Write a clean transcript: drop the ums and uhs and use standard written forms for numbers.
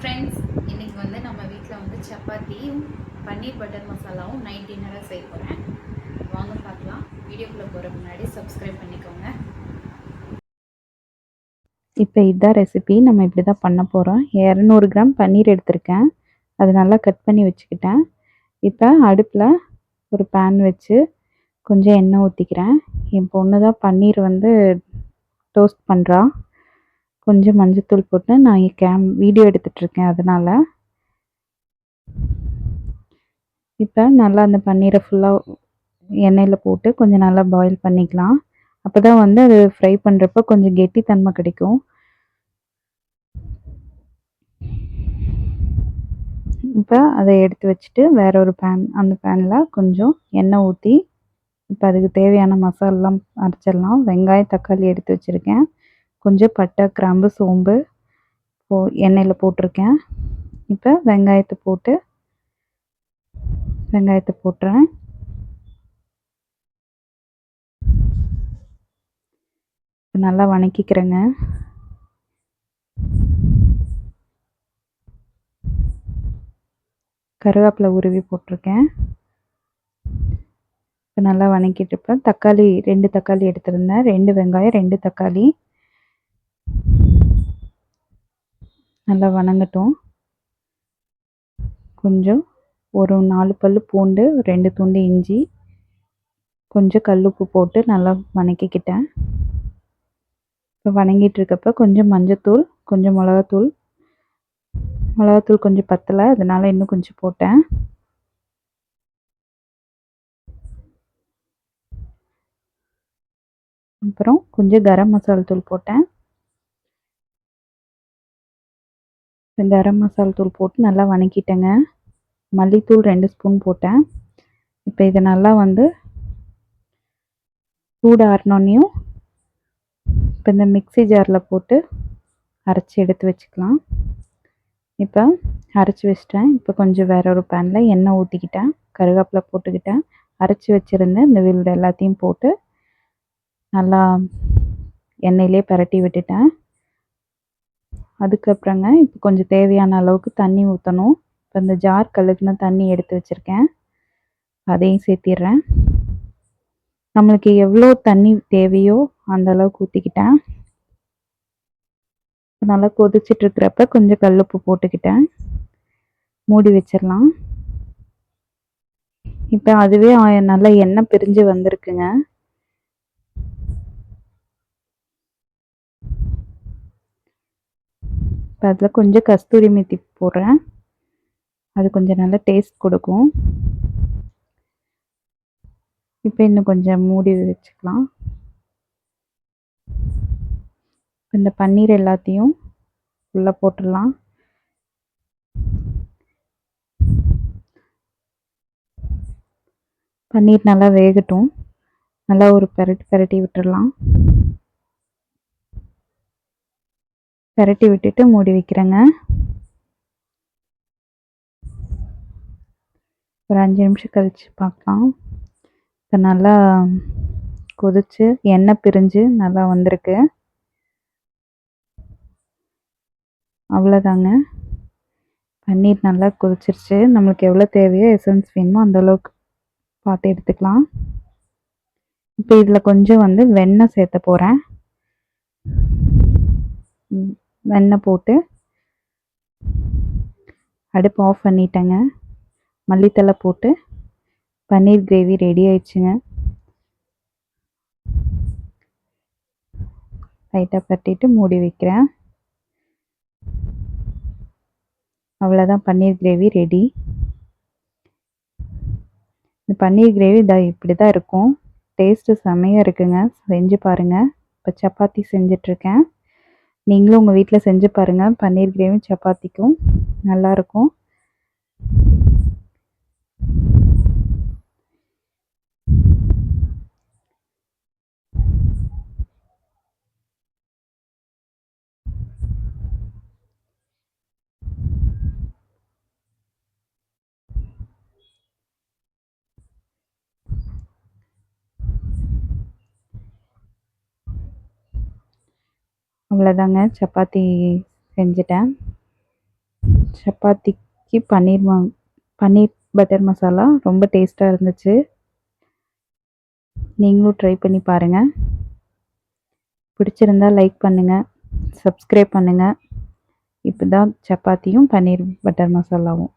Friends, இன்றைக்கி நம்ம வீட்டில் சப்பாத்தியும் பன்னீர் பட்டர் மசாலாவும் நைட் டின்னராக செய்ய போகிறேன். வாங்க பார்க்கலாம். வீடியோக்குள்ளே போகிற முன்னாடி சப்ஸ்கிரைப் பண்ணிக்கோங்க. இப்போ இதுதான் ரெசிபி. நம்ம இப்படி தான் பண்ண போகிறோம். 200 கிராம் பன்னீர் எடுத்திருக்கேன். அது நல்லா கட் பண்ணி வச்சுக்கிட்டேன். இப்போ அடுப்பில் ஒரு பேன் வச்சு கொஞ்சம் எண்ணெய் ஊற்றிக்கிறேன். என் பொண்ணு தான் பன்னீர் டோஸ்ட் பண்ணுறா. கொஞ்சம் மஞ்சத்தூள் போட்டு நான் வீடியோ எடுத்துகிட்ருக்கேன். அதனால் இப்போ நல்லா அந்த பன்னீரை ஃபுல்லாக எண்ணெயில் போட்டு கொஞ்சம் நல்லா பாயில் பண்ணிக்கலாம். அப்போ தான் அது ஃப்ரை பண்ணுறப்ப கொஞ்சம் கெட்டித்தன்மை கிடைக்கும். இப்போ அதை எடுத்து வச்சுட்டு வேற ஒரு அந்த பேனில் கொஞ்சம் எண்ணெய் ஊற்றி இப்போ அதுக்கு தேவையான மசாலாலாம் அரைச்சிடலாம். வெங்காயம், தக்காளி எடுத்து வச்சுருக்கேன். கொஞ்சம் பட்டை, கிராம்பு, சோம்பு எண்ணெயில் போட்டிருக்கேன். இப்போ வெங்காயத்தை போட்டுறேன். நல்லா வணக்கிக்கிறேங்க. கருவேப்பிலை உருவி போட்டிருக்கேன். இப்போ நல்லா வணக்கிட்டு இருப்பேன். தக்காளி 2 தக்காளி எடுத்திருந்தேன். 2 வெங்காயம், 2 தக்காளி நல்லா வணங்கட்டும். கொஞ்சம் ஒரு 4 பல் பூண்டு, 2 துண்டு இஞ்சி, கொஞ்சம் கல்லுப்பு போட்டு நல்லா வணக்கிக்கிட்டேன். இப்போ வணங்கிட்டு இருக்கப்ப கொஞ்சம் மஞ்சத்தூள், கொஞ்சம் மிளகாத்தூள் கொஞ்சம் பத்தலை, அதனால இன்னும் கொஞ்சம் போட்டேன். அப்புறம் கொஞ்சம் கரம் மசாலா தூள் போட்டேன். கரம் மசாலா தூள் போட்டு நல்லா வணக்கிட்டேங்க. மல்லித்தூள் 2 ஸ்பூன் போட்டேன். இப்போ இதை நல்லா சூடு ஆறினோன்னையும் இப்போ இந்த மிக்ஸி ஜாரில் போட்டு அரைச்சி எடுத்து வச்சுக்கலாம். இப்போ அரைச்சி வச்சிட்டேன். இப்போ கொஞ்சம் வேற ஒரு பேனில் எண்ணெய் ஊற்றிக்கிட்டேன். கருவேப்பிலை போட்டுக்கிட்டேன். அரைச்சி வச்சுருந்தேன் இந்த விழுது எல்லாத்தையும் போட்டு நல்லா எண்ணெயிலே பரட்டி விட்டுட்டேன். அதுக்கப்புறங்க இப்போ கொஞ்சம் தேவையான அளவுக்கு தண்ணி ஊற்றணும். இப்போ இந்த ஜார் கழுகுன தண்ணி எடுத்து வச்சுருக்கேன், அதையும் சேர்த்திடுறேன். நம்மளுக்கு எவ்வளோ தண்ணி தேவையோ அந்த அளவுக்கு ஊற்றிக்கிட்டேன். நல்லா கொதிச்சுட்டு இருக்கிறப்ப கொஞ்சம் கல்லுப்பு போட்டுக்கிட்டேன். மூடி வச்சிடலாம். இப்போ அதுவே நல்லா எண்ணெய் பிரிஞ்சு வந்திருக்குங்க. இப்போ அதில் கொஞ்சம் கஸ்தூரி மெத்தி போடுறேன். அது கொஞ்சம் நல்லா டேஸ்ட் கொடுக்கும். இப்போ இன்னும் கொஞ்சம் மூடி வச்சுக்கலாம். இந்த பன்னீர் எல்லாத்தையும் உள்ளே போட்டுடலாம். பன்னீர் நல்லா வேகட்டும். நல்லா ஒரு பெரட்டி விட்டுடலாம். பெரட்டி விட்டுட்டு மூடி வைக்கிறேங்க. ஒரு 5 நிமிஷம் கழித்து பார்க்கலாம். இப்போ நல்லா கொதிச்சு எண்ணெய் பிரிஞ்சு நல்லா வந்திருக்கு. அவ்வளோதாங்க, பன்னீர் நல்லா கொதிச்சிருச்சு. நம்மளுக்கு எவ்வளோ தேவையோ எசன்ஸ் வேணுமோ அந்தளவுக்கு பார்த்து எடுத்துக்கலாம். இப்போ இதில் கொஞ்சம் வெண்ணெய் சேர்த்த போகிறேன். வெண்ணெய் போட்டு அடுப்பு ஆஃப் பண்ணிட்டேங்க. மல்லித்தலை போட்டு பன்னீர் கிரேவி ரெடி ஆயிடுச்சுங்க. லைட்டாக பரட்டிட்டு மூடி வைக்கிறேன். அவ்வளோதான், பன்னீர் கிரேவி ரெடி. இந்த பன்னீர் கிரேவி இப்படி தான் இருக்கும். டேஸ்ட்டு செம்மையாக இருக்குங்க. செஞ்சு பாருங்கள். இப்போ சப்பாத்தி செஞ்சிட்ருக்கேன். நீங்களும் உங்கள் வீட்டில் செஞ்சு பாருங்கள். பன்னீர் கிரேவி சப்பாத்திக்கும் நல்லாயிருக்கும். அவ்வளோதாங்க, சப்பாத்தி செஞ்சுட்டேன். சப்பாத்திக்கு பன்னீர் பட்டர் மசாலா ரொம்ப டேஸ்ட்டாக இருந்துச்சு. நீங்களும் ட்ரை பண்ணி பாருங்கள். பிடிச்சிருந்தா லைக் பண்ணுங்கள், சப்ஸ்கிரைப் பண்ணுங்கள். இப்போ தான் சப்பாத்தியும் பன்னீர் பட்டர் மசாலாவும்